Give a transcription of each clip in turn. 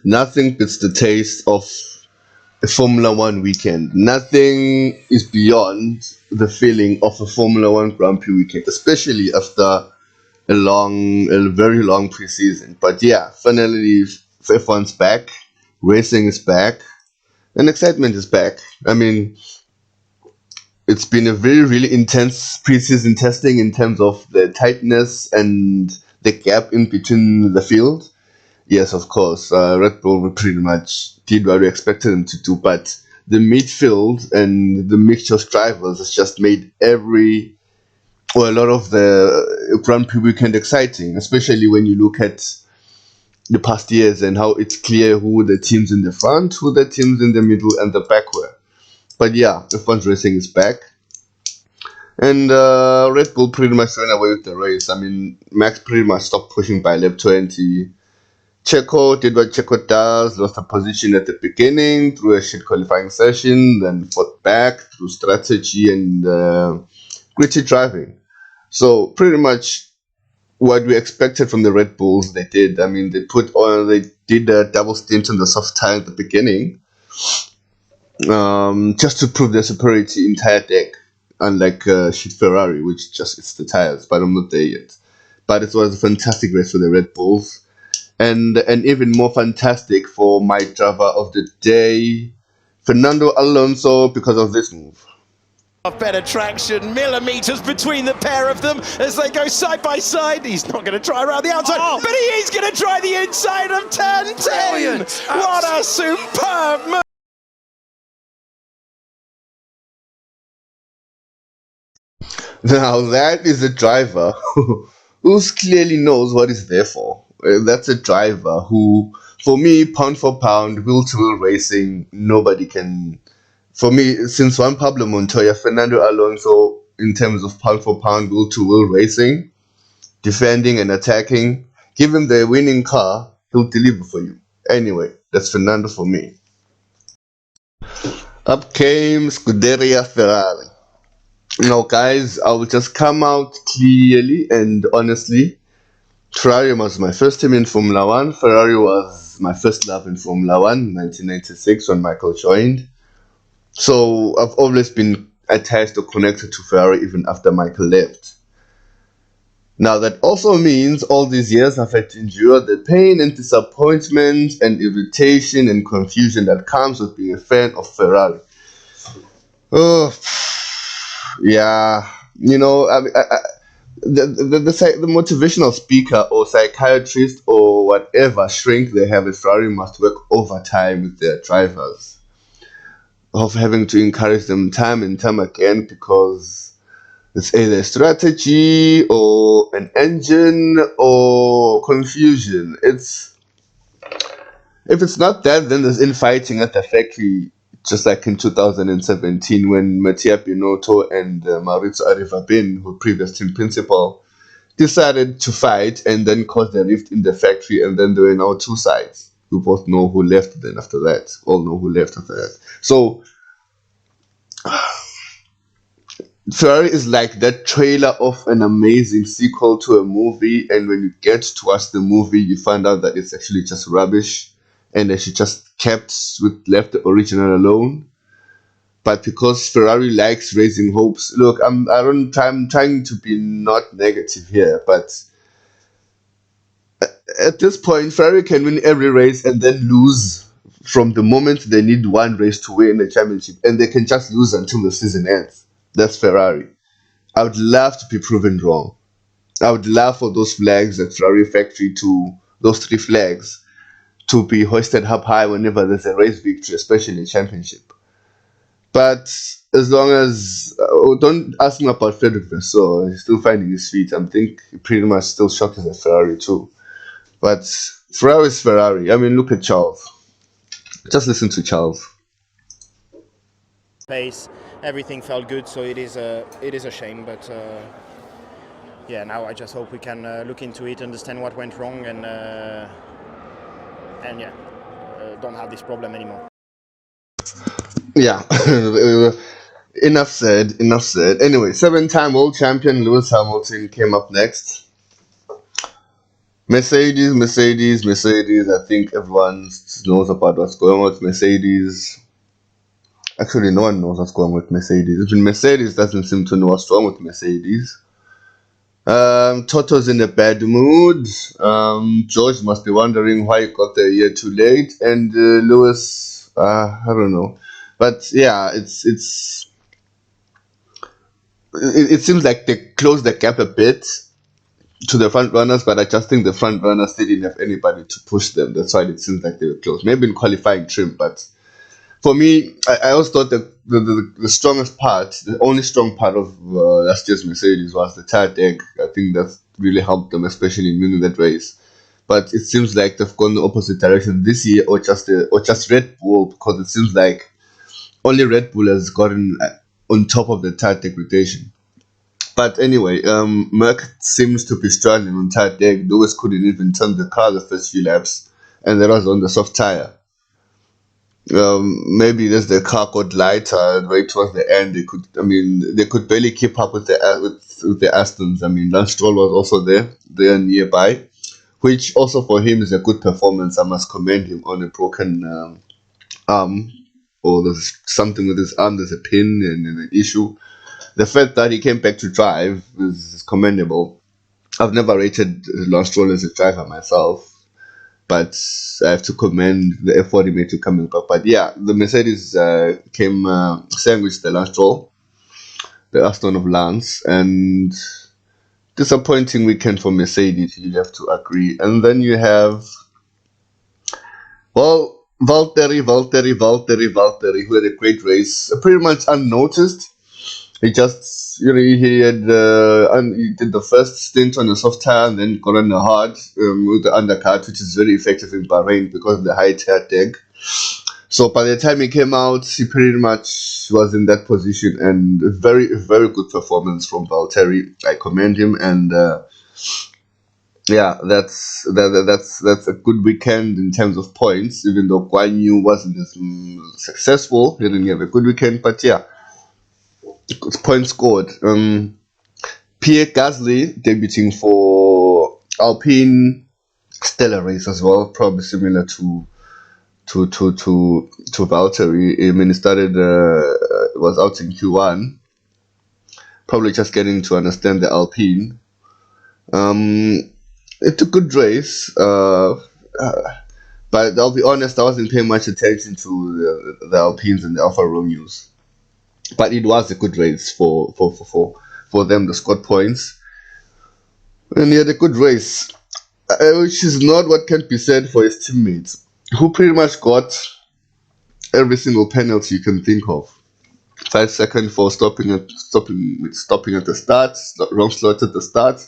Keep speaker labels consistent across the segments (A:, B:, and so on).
A: Nothing beats the taste of a Formula One weekend. Nothing is beyond the feeling of a Formula One Grand Prix weekend, especially after a very long preseason. But yeah, finally, F1's back, racing is back, and excitement is back. I mean, it's been a very, really intense preseason testing in terms of the tightness and the gap in between the field. Yes, of course. Red Bull pretty much did what we expected them to do, but the midfield and the mixture of drivers has just made a lot of the Grand Prix weekend exciting, especially when you look at the past years and how it's clear who the teams in the front, who the teams in the middle and the back were. But yeah, F1's racing is back. And Red Bull pretty much ran away with the race. I mean, Max pretty much stopped pushing by lap 20. Checo did what Checo does, lost a position at the beginning through a shit qualifying session, then fought back through strategy and gritty driving. So pretty much what we expected from the Red Bulls, they did. I mean, they did a double stint on the soft tire at the beginning, just to prove their superiority in tire deck, unlike shit Ferrari, which just it's the tires. But I'm not there yet. But it was a fantastic race for the Red Bulls. And even more fantastic for my driver of the day, Fernando Alonso, because of this move.
B: Better traction, millimeters between the pair of them as they go side by side. He's not going to try around the outside, but he is going to try the inside of turn 10. Brilliant. What a superb move.
A: Now that is a driver who clearly knows what he's there for. That's a driver who, for me, pound for pound, wheel to wheel racing, nobody can. For me, since Juan Pablo Montoya, Fernando Alonso, in terms of pound for pound, wheel to wheel racing, defending and attacking, give him the winning car, he'll deliver for you. Anyway, that's Fernando for me. Up came Scuderia Ferrari. Now, guys, I will just come out clearly and honestly. Ferrari was my first team in Formula One. Ferrari was my first love in Formula One, 1996, when Michael joined. So I've always been attached or connected to Ferrari even after Michael left. Now that also means all these years I've had to endure the pain and disappointment and irritation and confusion that comes with being a fan of Ferrari. Oh, yeah, the motivational speaker or psychiatrist or whatever shrink they have at Ferrari must work overtime with their drivers, of having to encourage them time and time again because it's either strategy or an engine or confusion. If it's not that, then there's infighting at the factory, just like in 2017 when Mattia Binotto and Maurizio Arrivabene, who previous team principal, decided to fight and then caused a rift in the factory, and then there were now two sides. We both know who left then after that. All know who left after that. So Ferrari is like that trailer of an amazing sequel to a movie, and when you get to watch the movie, you find out that it's actually just rubbish, and they should just left the original alone. But because Ferrari likes raising hopes, look, I'm trying to be not negative here, but at this point, Ferrari can win every race and then lose from the moment they need one race to win the championship, and they can just lose until the season ends. That's Ferrari. I would love to be proven wrong. I would love for those flags at Ferrari factory those three flags, to be hoisted up high whenever there's a race victory, especially a championship. But as long as don't ask me about Frederick Vasseur, he's still finding his feet. I think he pretty much still shocked at Ferrari too. But Ferrari is Ferrari. I mean, look at Charles. Just listen to Charles.
C: Pace, everything felt good, so it is a shame, but yeah, now I just hope we can look into it, understand what went wrong, and yeah, don't have this problem anymore.
A: Yeah, enough said. Anyway, 7-time world champion Lewis Hamilton came up next. Mercedes. I think everyone knows about what's going on with Mercedes. Actually, no one knows what's going on with Mercedes. Even Mercedes doesn't seem to know what's wrong with Mercedes. Toto's in a bad mood. George must be wondering why he got there a year too late. And Lewis, I don't know. But yeah, it seems like they closed the gap a bit to the front runners, but I just think the front runners they didn't have anybody to push them. That's why it seems like they were close. Maybe in qualifying trim, but for me, I always thought that the strongest part, the only strong part of last year's Mercedes was the tire deck. I think that really helped them, especially in winning that race. But it seems like they've gone the opposite direction this year, or just Red Bull, because it seems like only Red Bull has gotten on top of the tire degradation. But anyway, Merck seems to be struggling on tire deck. Lewis couldn't even turn the car the first few laps, and that was on the soft tire. Maybe as the car got lighter right towards the end, they could barely keep up with the Astons. I mean, Lance Stroll was also there nearby, which also for him is a good performance. I must commend him on a broken arm, or there's something with his arm, there's a pin and an issue. The fact that he came back to drive is commendable. I've never rated Lance Stroll as a driver myself, but I have to commend the effort he made to coming back. But yeah, the Mercedes came sandwiched the Lance Stroll, the Aston of Lance, and disappointing weekend for Mercedes, you have to agree. And then you have, well, Valtteri, who had a great race, pretty much unnoticed. He just, he did the first stint on the soft tire and then got on the hard with the undercut, which is very effective in Bahrain because of the high tire deck. So by the time he came out, he pretty much was in that position, and a very good performance from Valtteri. I commend him, and yeah, that's a good weekend in terms of points. Even though Guan Yu wasn't as successful, he didn't have a good weekend, but yeah. Points scored. Pierre Gasly debuting for Alpine, stellar race as well, probably similar to Valtteri. I mean, he started was out in Q1, probably just getting to understand the Alpine. It's a good race, but I'll be honest, I wasn't paying much attention to the Alpines and the Alfa Romeos. But it was a good race for them to score points. And he had a good race, which is not what can be said for his teammates, who pretty much got every single penalty you can think of. 5 seconds for stopping at the start, wrong slot at the start.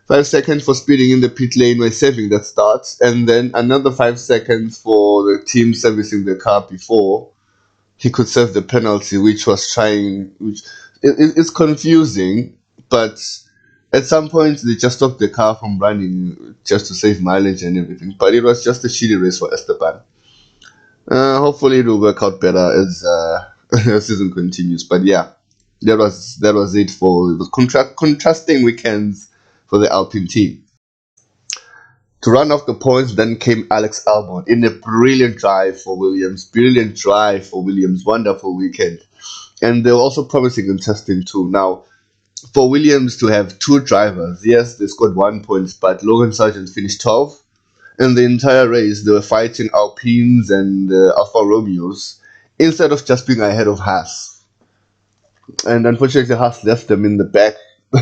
A: 5 seconds for speeding in the pit lane when saving that start, and then another 5 seconds for the team servicing the car before he could serve the penalty, it's confusing, but at some point they just stopped the car from running just to save mileage and everything. But it was just a shitty race for Esteban. Hopefully it will work out better as the season continues. But yeah, that was it for the contrasting weekends for the Alpine team. To run off the points, then came Alex Albon in a brilliant drive for Williams. Wonderful weekend. And they were also promising in testing too. Now, for Williams to have two drivers, yes, they scored 1 point, but Logan Sargent finished 12. In the entire race, they were fighting Alpines and Alfa Romeos instead of just being ahead of Haas. And unfortunately, Haas left them in the back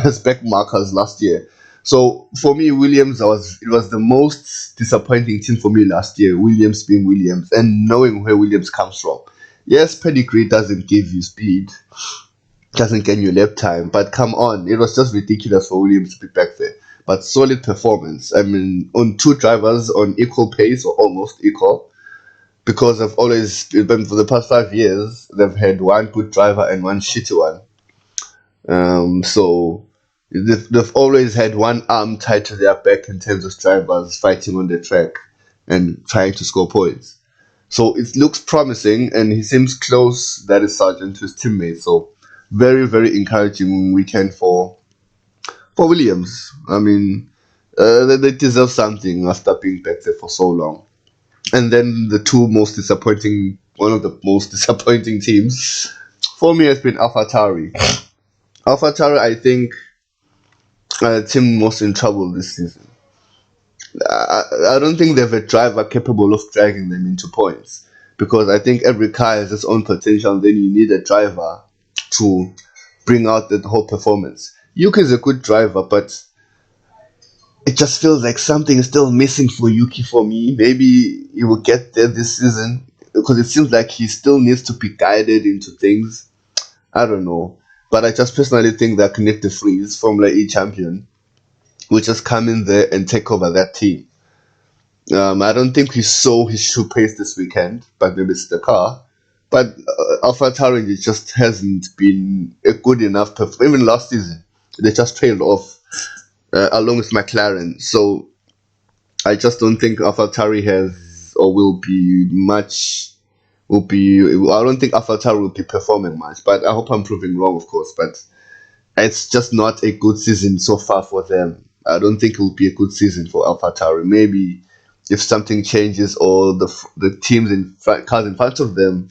A: as back markers last year. So for me, Williams, it was the most disappointing team for me last year. Williams being Williams, and knowing where Williams comes from. Yes, pedigree doesn't give you speed, doesn't get you lap time, but come on, it was just ridiculous for Williams to be back there. But solid performance. I mean, on two drivers on equal pace or almost equal, because I've always been for the past 5 years, they've had one good driver and one shitty one. So they've always had one arm tied to their back in terms of drivers fighting on the track and trying to score points. So it looks promising, and he seems close, that is Sargent, to his teammates. So very, very encouraging weekend for Williams. I mean, They deserve something after being back there for so long. And then the one of the most disappointing teams for me has been AlphaTauri. AlphaTauri, I think, are the team most in trouble this season. I don't think they have a driver capable of dragging them into points because I think every car has its own potential. Then you need a driver to bring out the whole performance. Yuki is a good driver, but it just feels like something is still missing for Yuki for me. Maybe he will get there this season because it seems like he still needs to be guided into things. I don't know. But I just personally think that Nick de Vries, Formula E champion, will just come in there and take over that team. I don't think we saw his shoe pace this weekend, but maybe it's the car. But AlphaTauri just hasn't been a good enough even last season. They just trailed off along with McLaren. So I just don't think AlphaTauri has or will be much. Will be. I don't think AlphaTauri will be performing much. But I hope I'm proving wrong, of course. But it's just not a good season so far for them. I don't think it will be a good season for AlphaTauri. Maybe if something changes or the teams in front, cars in front of them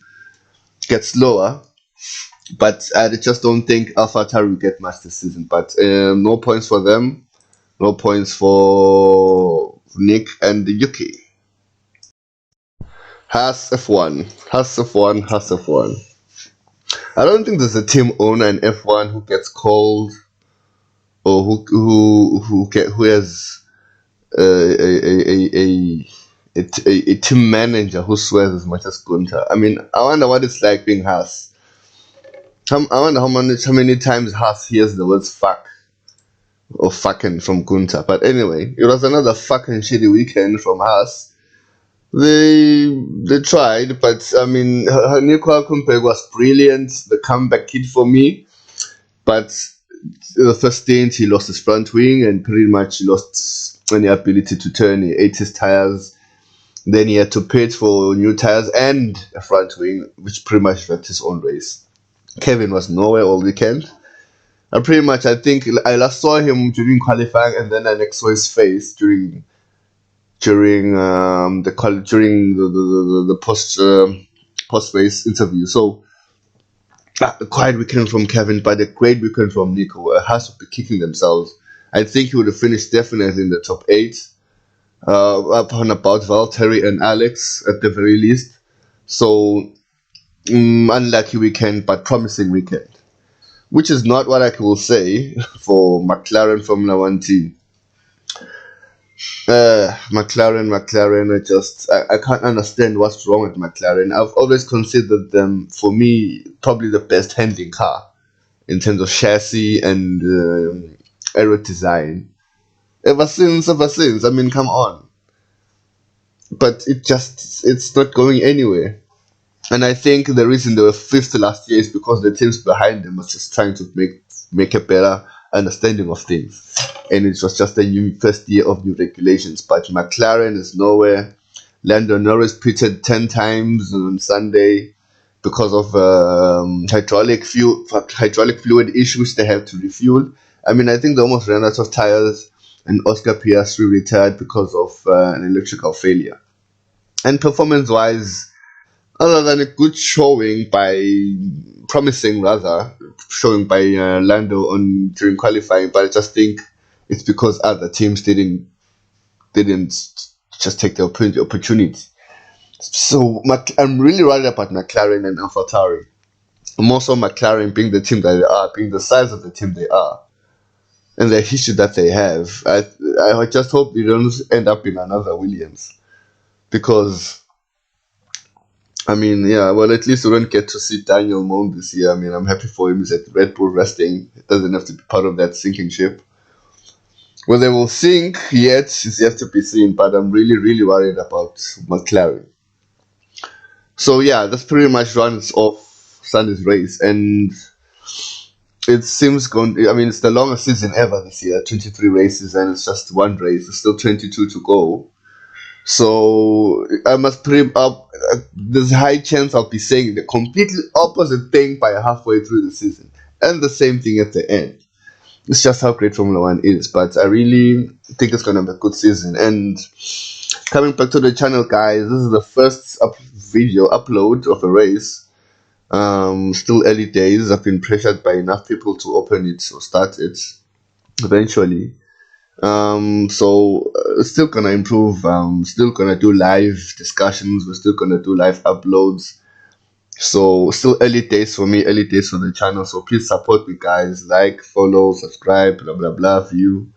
A: get slower. But I just don't think AlphaTauri will get much this season. But no points for them. No points for Nick and Yuki. Haas F1. Haas F1. Haas F1. I don't think there's a team owner in F1 who gets called or who has a team manager who swears as much as Gunter. I mean, I wonder what it's like being Haas. I wonder how many times Haas hears the words fuck or fucking from Gunter. But anyway, it was another fucking shitty weekend from Haas. They tried, but I mean, Nico Hulkenberg was brilliant, the comeback kid for me. But the first stint, he lost his front wing and pretty much lost any ability to turn. He ate his tires. Then he had to pit for new tires and a front wing, which pretty much wrecked his own race. Kevin was nowhere all weekend. I think I last saw him during qualifying, and then I next saw his face during the post race interview. So a quiet weekend from Kevin, but a great weekend from Nico. Has to be kicking themselves. I think he would have finished definitely in the top 8, up on about Valtteri and Alex at the very least. So unlucky weekend, but promising weekend, which is not what I will say for McLaren Formula One team. McLaren, I can't understand what's wrong with McLaren. I've always considered them, for me, probably the best handling car in terms of chassis and aero design. Ever since, I mean, come on. But it's not going anywhere. And I think the reason they were 5th last year is because the teams behind them was just trying to make a better understanding of things, and it was just a first year of new regulations. But McLaren is nowhere. Lando Norris pitted 10 times on Sunday because of hydraulic fluid issues they have to refuel. I mean, I think they almost ran out of tires, and Oscar Piastri retired because of an electrical failure. And performance-wise, other than a good showing showing by Lando during qualifying, but I just think it's because other teams didn't just take the opportunity. So I'm really worried about McLaren and AlphaTauri. More so McLaren being the team that they are, being the size of the team they are, and the history that they have. I just hope they don't end up in another Williams, because I mean, yeah, well, at least we don't get to see Daniel moan this year. I mean, I'm happy for him. He's at Red Bull resting. He doesn't have to be part of that sinking ship. Whether they will sink yet is yet to be seen, but I'm really, really worried about McLaren. So, yeah, that's pretty much runs off Sunday's race. And it seems it's the longest season ever this year, 23 races, and it's just one race. There's still 22 to go. So I must there's a high chance I'll be saying the completely opposite thing by halfway through the season, and the same thing at the end. it's just how great Formula One is. But I really think it's gonna be a good season. And coming back to the channel, guys, this is the first video upload of a race. Still early days. I've been pressured by enough people to open it or start it eventually. Still gonna improve. Still gonna do live discussions. We're still gonna do live uploads. So still early days for me, early days for the channel. So please support me, guys. Like, follow, subscribe, blah blah blah, view.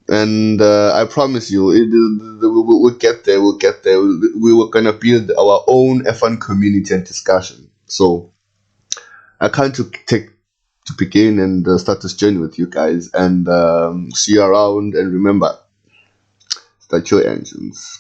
A: And I promise you, we'll get there. We'll get there. We were gonna build our own F1 community and discussion. So I can't take to begin and start this journey with you guys. And see you around. And remember, start your engines.